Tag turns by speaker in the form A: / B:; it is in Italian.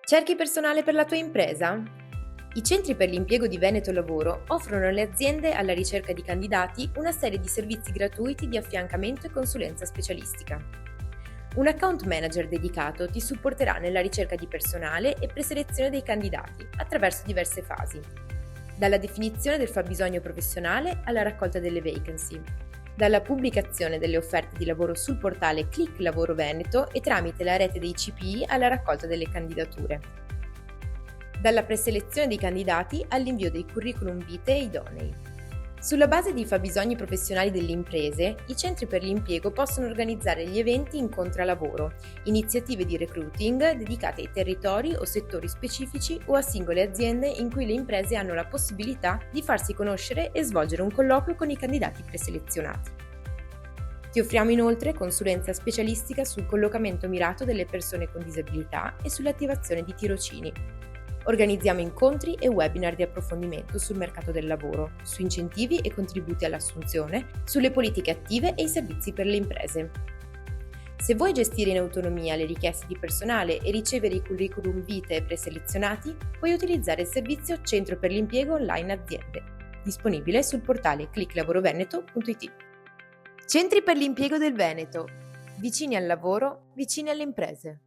A: Cerchi personale per la tua impresa? I centri per l'impiego di Veneto Lavoro offrono alle aziende alla ricerca di candidati una serie di servizi gratuiti di affiancamento e consulenza specialistica. Un account manager dedicato ti supporterà nella ricerca di personale e preselezione dei candidati attraverso diverse fasi, dalla definizione del fabbisogno professionale alla raccolta delle vacancy, dalla pubblicazione delle offerte di lavoro sul portale Click Lavoro Veneto e tramite la rete dei CPI alla raccolta delle candidature, dalla preselezione dei candidati all'invio dei curriculum vitae idonei. Sulla base dei fabbisogni professionali delle imprese, i centri per l'impiego possono organizzare gli eventi incontra lavoro, iniziative di recruiting dedicate ai territori o settori specifici o a singole aziende in cui le imprese hanno la possibilità di farsi conoscere e svolgere un colloquio con i candidati preselezionati. Ti offriamo inoltre consulenza specialistica sul collocamento mirato delle persone con disabilità e sull'attivazione di tirocini. Organizziamo incontri e webinar di approfondimento sul mercato del lavoro, su incentivi e contributi all'assunzione, sulle politiche attive e i servizi per le imprese. Se vuoi gestire in autonomia le richieste di personale e ricevere i curriculum vitae preselezionati, puoi utilizzare il servizio Centro per l'impiego online aziende, disponibile sul portale clicklavoroveneto.it. Centri per l'impiego del Veneto. Vicini al lavoro, vicini alle imprese.